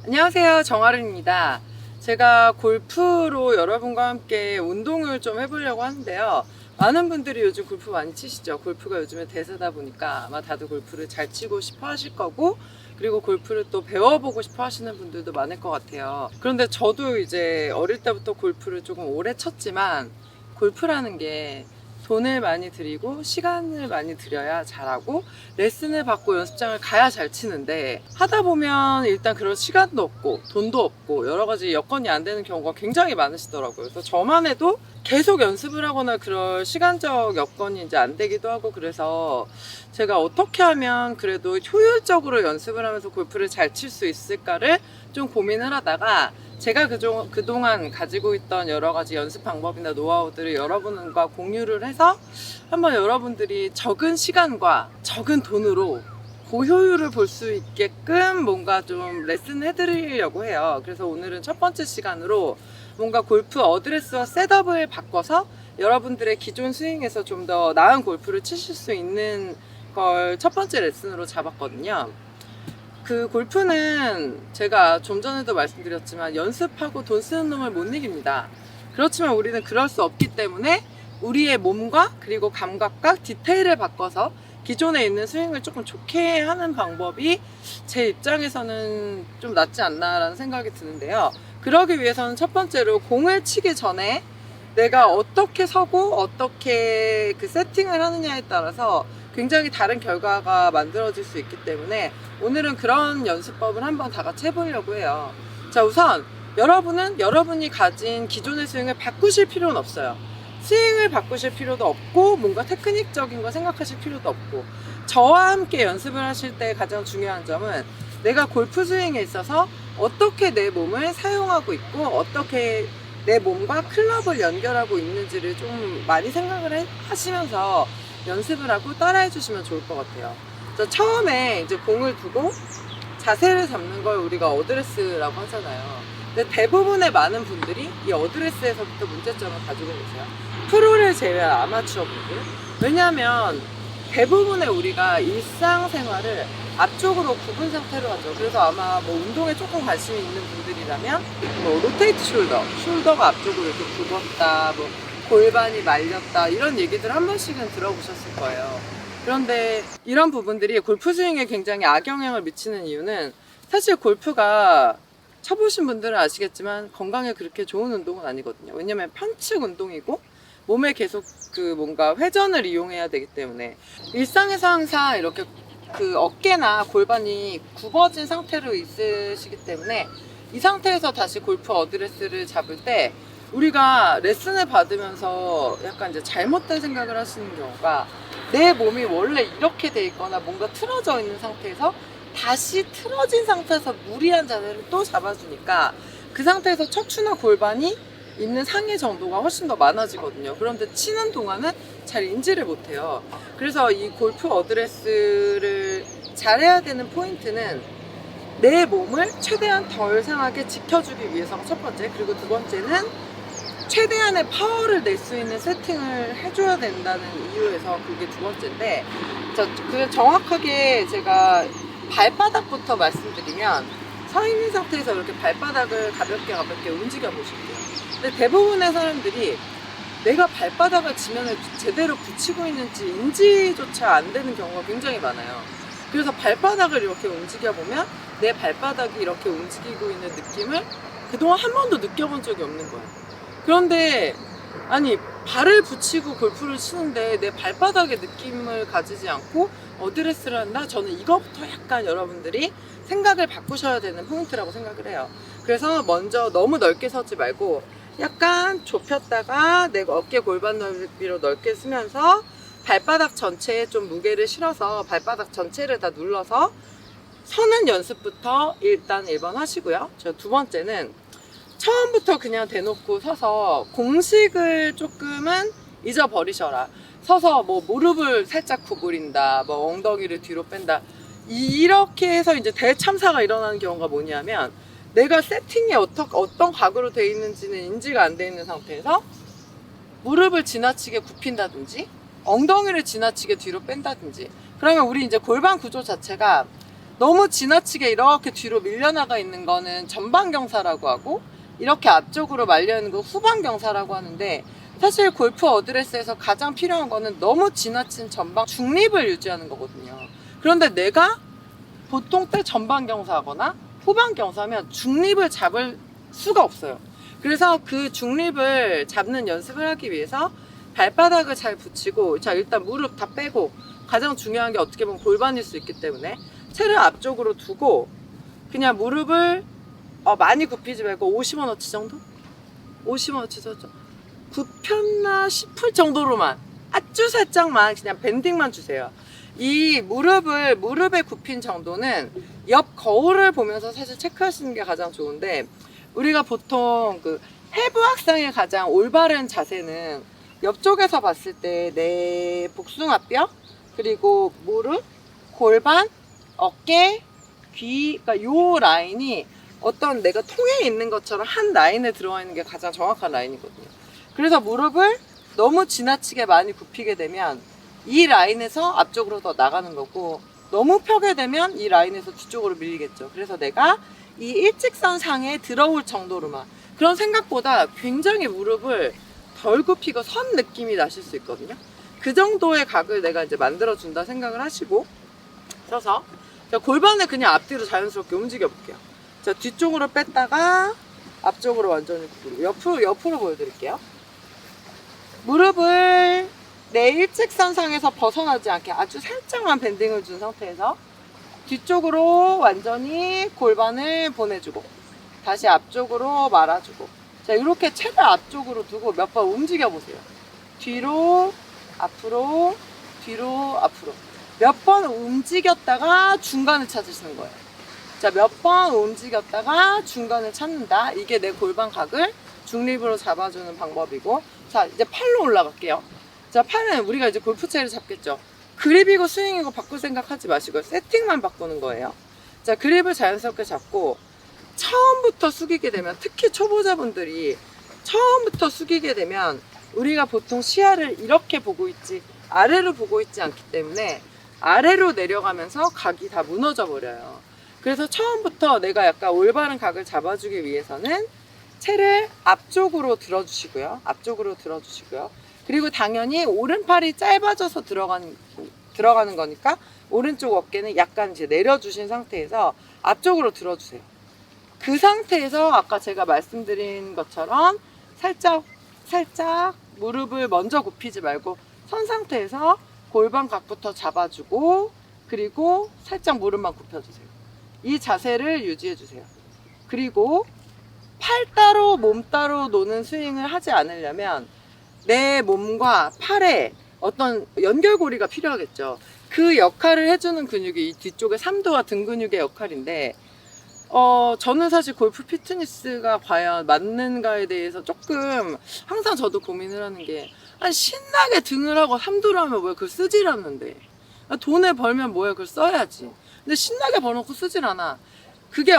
안녕하세요, 정아른입니다. 제가 골프로 여러분과 함께 운동을 좀 해보려고 하는데요. 많은 분들이 요즘 골프 많이 치시죠. 골프가 요즘에 대세다 보니까 아마 다들 골프를 잘 치고 싶어 하실 거고, 그리고 골프를 또 배워보고 싶어 하시는 분들도 많을 것 같아요. 그런데 저도 이제 어릴 때부터 골프를 조금 오래 쳤지만, 골프라는 게 돈을 많이 들이고 시간을 많이 들여야 잘하고 레슨을 받고 연습장을 가야 잘 치는데, 하다 보면 일단 그런 시간도 없고 돈도 없고 여러 가지 여건이 안 되는 경우가 굉장히 많으시더라고요. 그래서 저만 해도 계속 연습을 하거나 그럴 시간적 여건이 이제 안 되기도 하고, 그래서 제가 어떻게 하면 그래도 효율적으로 연습을 하면서 골프를 잘 칠 수 있을까를 좀 고민을 하다가, 제가 그동안 가지고 있던 여러 가지 연습 방법이나 노하우들을 여러분과 공유를 해서 한번 여러분들이 적은 시간과 적은 돈으로 고효율을 볼 수 있게끔 뭔가 좀 레슨 해드리려고 해요. 그래서 오늘은 첫 번째 시간으로 뭔가 골프 어드레스와 셋업을 바꿔서 여러분들의 기존 스윙에서 좀 더 나은 골프를 치실 수 있는 걸 첫 번째 레슨으로 잡았거든요. 그 골프는 제가 좀 전에도 말씀드렸지만 연습하고 돈 쓰는 놈을 못 이깁니다. 그렇지만 우리는 그럴 수 없기 때문에 우리의 몸과 그리고 감각과 디테일을 바꿔서 기존에 있는 스윙을 조금 좋게 하는 방법이 제 입장에서는 좀 낫지 않나라는 생각이 드는데요. 그러기 위해서는 첫 번째로 공을 치기 전에 내가 어떻게 서고 어떻게 그 세팅을 하느냐에 따라서 굉장히 다른 결과가 만들어질 수 있기 때문에 오늘은 그런 연습법을 한번 다 같이 해보려고 해요. 자, 우선 여러분이 가진 기존의 스윙을 바꾸실 필요는 없어요. 스윙을 바꾸실 필요도 없고 뭔가 테크닉적인 거 생각하실 필요도 없고, 저와 함께 연습을 하실 때 가장 중요한 점은 내가 골프 스윙에 있어서 어떻게 내 몸을 사용하고 있고 어떻게 내 몸과 클럽을 연결하고 있는지를 좀 많이 생각을 하시면서 연습을 하고 따라해 주시면 좋을 것 같아요. 자, 처음에 이제 공을 두고 자세를 잡는 걸 우리가 어드레스라고 하잖아요. 근데 대부분의 많은 분들이 이 어드레스에서부터 문제점을 가지고 계세요. 프로를 제외한 아마추어 분들. 왜냐하면 대부분의 우리가 일상생활을 앞쪽으로 굽은 상태로 하죠. 그래서 아마 뭐 운동에 조금 관심이 있는 분들이라면 뭐 로테이트 숄더가 앞쪽으로 이렇게 굽었다, 뭐 골반이 말렸다, 이런 얘기들 한 번씩은 들어보셨을 거예요. 그런데 이런 부분들이 골프 스윙에 굉장히 악영향을 미치는 이유는, 사실 골프가 쳐보신 분들은 아시겠지만 건강에 그렇게 좋은 운동은 아니거든요. 왜냐면 편측 운동이고 몸에 계속 그 뭔가 회전을 이용해야 되기 때문에 일상에서 항상 이렇게 그 어깨나 골반이 굽어진 상태로 있으시기 때문에 이 상태에서 다시 골프 어드레스를 잡을 때 우리가 레슨을 받으면서 약간 이제 잘못된 생각을 하시는 경우가, 내 몸이 원래 이렇게 돼 있거나 뭔가 틀어져 있는 상태에서 다시 틀어진 상태에서 무리한 자세를 또 잡아주니까 그 상태에서 척추나 골반이 있는 상해 정도가 훨씬 더 많아지거든요. 그런데 치는 동안은 잘 인지를 못해요. 그래서 이 골프 어드레스를 잘해야 되는 포인트는 내 몸을 최대한 덜 상하게 지켜주기 위해서가 첫 번째, 그리고 두 번째는 최대한의 파워를 낼 수 있는 세팅을 해줘야 된다는 이유에서 그게 두 번째인데, 자, 그 정확하게 제가 발바닥부터 말씀드리면, 서 있는 상태에서 이렇게 발바닥을 가볍게 움직여 보실게요. 근데 대부분의 사람들이 내가 발바닥을 지면에 제대로 붙이고 있는지 인지조차 안 되는 경우가 굉장히 많아요. 그래서 발바닥을 이렇게 움직여 보면 내 발바닥이 이렇게 움직이고 있는 느낌을 그동안 한 번도 느껴본 적이 없는 거예요. 그런데 아니, 발을 붙이고 골프를 치는데 내 발바닥의 느낌을 가지지 않고 어드레스를 한다? 저는 이거부터 약간 여러분들이 생각을 바꾸셔야 되는 포인트라고 생각을 해요. 그래서 먼저 너무 넓게 서지 말고 약간 좁혔다가 내 어깨 골반 넓이로 넓게 쓰면서 발바닥 전체에 좀 무게를 실어서 발바닥 전체를 다 눌러서 서는 연습부터 일단 1번 하시고요. 두 번째는 처음부터 그냥 대놓고 서서 공식을 조금은 잊어버리셔라. 서서 뭐 무릎을 살짝 구부린다, 뭐 엉덩이를 뒤로 뺀다, 이렇게 해서 이제 대참사가 일어나는 경우가 뭐냐면, 내가 세팅이 어떤 각으로 되어 있는지는 인지가 안 되어 있는 상태에서 무릎을 지나치게 굽힌다든지 엉덩이를 지나치게 뒤로 뺀다든지, 그러면 우리 이제 골반 구조 자체가 너무 지나치게 이렇게 뒤로 밀려나가 있는 거는 전방경사라고 하고, 이렇게 앞쪽으로 말려있는 거 후방경사라고 하는데, 사실 골프 어드레스에서 가장 필요한 거는 너무 지나친 전방 중립을 유지하는 거거든요. 그런데 내가 보통 때 전방경사하거나 후방경사면 중립을 잡을 수가 없어요. 그래서 그 중립을 잡는 연습을 하기 위해서 발바닥을 잘 붙이고, 자, 일단 무릎 다 빼고, 가장 중요한 게 어떻게 보면 골반일 수 있기 때문에 채를 앞쪽으로 두고, 그냥 무릎을 많이 굽히지 말고 50원어치 정도? 50원어치 정도? 굽혔나 싶을 정도로만, 아주 살짝만 그냥 밴딩만 주세요. 이 무릎에 굽힌 정도는 옆 거울을 보면서 사실 체크하시는 게 가장 좋은데, 우리가 보통 그 해부 학생의 가장 올바른 자세는 옆쪽에서 봤을 때 내 복숭아뼈, 그리고 무릎, 골반, 어깨, 귀, 그러니까 요 라인이 어떤 내가 통에 있는 것처럼 한 라인에 들어와 있는 게 가장 정확한 라인이거든요. 그래서 무릎을 너무 지나치게 많이 굽히게 되면 이 라인에서 앞쪽으로 더 나가는 거고, 너무 펴게 되면 이 라인에서 뒤쪽으로 밀리겠죠. 그래서 내가 이 일직선 상에 들어올 정도로만, 그런 생각보다 굉장히 무릎을 덜 굽히고 선 느낌이 나실 수 있거든요. 그 정도의 각을 내가 이제 만들어준다 생각을 하시고 서서, 자, 골반을 그냥 앞뒤로 자연스럽게 움직여 볼게요. 자, 뒤쪽으로 뺐다가 앞쪽으로 완전히 굽히고, 옆으로 보여드릴게요. 무릎을 내 일직선상에서 벗어나지 않게 아주 살짝만 밴딩을 준 상태에서 뒤쪽으로 완전히 골반을 보내주고, 다시 앞쪽으로 말아주고, 자, 이렇게 채를 앞쪽으로 두고 몇 번 움직여 보세요. 뒤로, 앞으로, 뒤로, 앞으로. 몇 번 움직였다가 중간을 찾으시는 거예요. 자, 몇 번 움직였다가 중간을 찾는다. 이게 내 골반 각을 중립으로 잡아주는 방법이고, 자, 이제 팔로 올라갈게요. 자, 팔은 우리가 이제 골프채를 잡겠죠. 그립이고 스윙이고 바꿀 생각하지 마시고요. 세팅만 바꾸는 거예요. 자, 그립을 자연스럽게 잡고, 처음부터 숙이게 되면, 특히 초보자분들이 처음부터 숙이게 되면 우리가 보통 시야를 이렇게 보고 있지 아래로 보고 있지 않기 때문에 아래로 내려가면서 각이 다 무너져 버려요. 그래서 처음부터 내가 약간 올바른 각을 잡아주기 위해서는 채를 앞쪽으로 들어주시고요. 앞쪽으로 들어주시고요. 그리고 당연히 오른팔이 짧아져서 들어가는 거니까 오른쪽 어깨는 약간 이제 내려주신 상태에서 앞쪽으로 들어주세요. 그 상태에서 아까 제가 말씀드린 것처럼 살짝 무릎을 먼저 굽히지 말고 선 상태에서 골반 각부터 잡아주고, 그리고 살짝 무릎만 굽혀주세요. 이 자세를 유지해주세요. 그리고 팔 따로 몸 따로 노는 스윙을 하지 않으려면 내 몸과 팔에 어떤 연결고리가 필요하겠죠. 그 역할을 해주는 근육이 이 뒤쪽의 삼두와 등 근육의 역할인데, 저는 사실 골프 피트니스가 과연 맞는가에 대해서 조금 항상 저도 고민을 하는 게, 아니, 신나게 등을 하고 삼두를 하면 왜 그걸 쓰질 않는데, 돈을 벌면 뭐해, 그걸 써야지. 근데 신나게 벌어놓고 쓰질 않아. 그게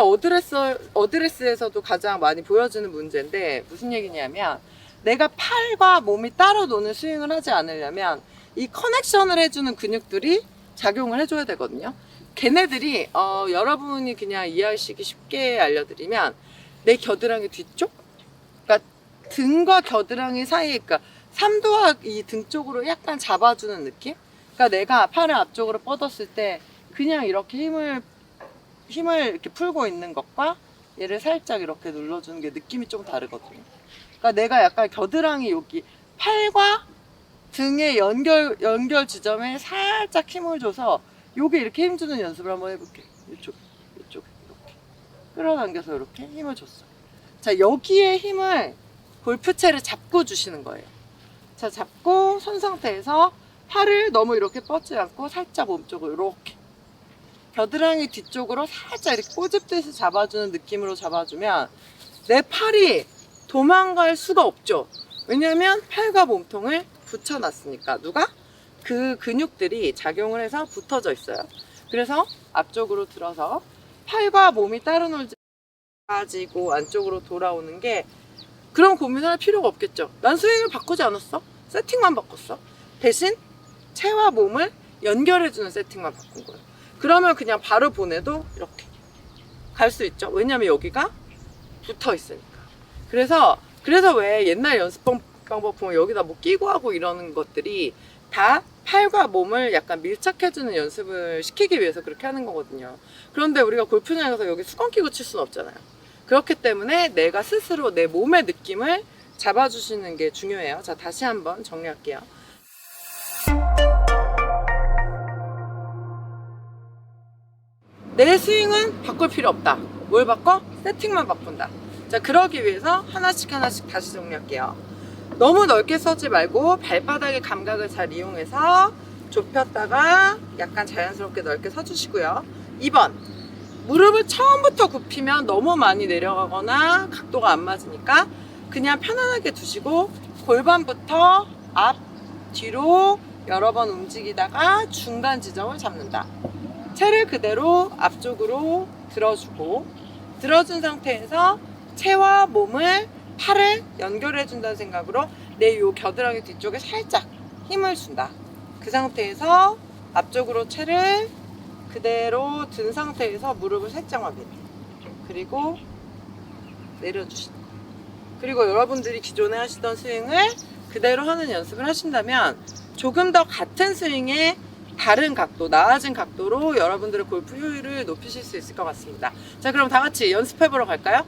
어드레스에서도 가장 많이 보여지는 문제인데, 무슨 얘기냐면, 내가 팔과 몸이 따로 노는 스윙을 하지 않으려면 이 커넥션을 해주는 근육들이 작용을 해줘야 되거든요. 걔네들이 여러분이 그냥 이해하시기 쉽게 알려드리면, 내 겨드랑이 뒤쪽, 그러니까 등과 겨드랑이 사이에, 그러니까 삼두와 이 등 쪽으로 약간 잡아주는 느낌. 그러니까 내가 팔을 앞쪽으로 뻗었을 때 그냥 이렇게 힘을 이렇게 풀고 있는 것과 얘를 살짝 이렇게 눌러주는 게 느낌이 좀 다르거든요. 그러니까 내가 약간 겨드랑이 여기 팔과 등의 연결 지점에 살짝 힘을 줘서 여기 이렇게 힘주는 연습을 한번 해볼게요. 이쪽 이렇게 끌어당겨서 이렇게 힘을 줬어. 자, 여기에 힘을 골프채를 잡고 주시는 거예요. 자, 잡고 선 상태에서 팔을 너무 이렇게 뻗지 않고 살짝 몸쪽으로 이렇게 겨드랑이 뒤쪽으로 살짝 이렇게 꼬집듯이 잡아주는 느낌으로 잡아주면 내 팔이 도망갈 수가 없죠. 왜냐하면 팔과 몸통을 붙여놨으니까. 누가? 그 근육들이 작용을 해서 붙어져 있어요. 그래서 앞쪽으로 들어서 팔과 몸이 따로 놀지 가지고 안쪽으로 돌아오는 게, 그런 고민할 필요가 없겠죠. 난 스윙을 바꾸지 않았어. 세팅만 바꿨어. 대신 채와 몸을 연결해주는 세팅만 바꾼 거예요. 그러면 그냥 바로 보내도 이렇게 갈 수 있죠. 왜냐면 여기가 붙어 있으니까. 그래서 왜 옛날 연습 방법 보면 여기다 뭐 끼고 하고 이러는 것들이 다 팔과 몸을 약간 밀착해주는 연습을 시키기 위해서 그렇게 하는 거거든요. 그런데 우리가 골프장에서 여기 수건 끼고 칠 수는 없잖아요. 그렇기 때문에 내가 스스로 내 몸의 느낌을 잡아주시는 게 중요해요. 자, 다시 한번 정리할게요. 내 스윙은 바꿀 필요 없다. 뭘 바꿔? 세팅만 바꾼다. 자, 그러기 위해서 하나씩 다시 정리할게요. 너무 넓게 서지 말고 발바닥의 감각을 잘 이용해서 좁혔다가 약간 자연스럽게 넓게 서주시고요. 2번, 무릎을 처음부터 굽히면 너무 많이 내려가거나 각도가 안 맞으니까 그냥 편안하게 두시고 골반부터 앞, 뒤로 여러 번 움직이다가 중간 지점을 잡는다. 채를 그대로 앞쪽으로 들어주고, 들어준 상태에서 채와 몸을, 팔을 연결해 준다는 생각으로 내 요 겨드랑이 뒤쪽에 살짝 힘을 준다. 그 상태에서 앞쪽으로 채를 그대로 든 상태에서 무릎을 살짝 확인, 그리고 내려주신다. 그리고 여러분들이 기존에 하시던 스윙을 그대로 하는 연습을 하신다면 조금 더 같은 스윙에 다른 각도, 나아진 각도로 여러분들의 골프 효율을 높이실 수 있을 것 같습니다. 자, 그럼 다 같이 연습해 보러 갈까요?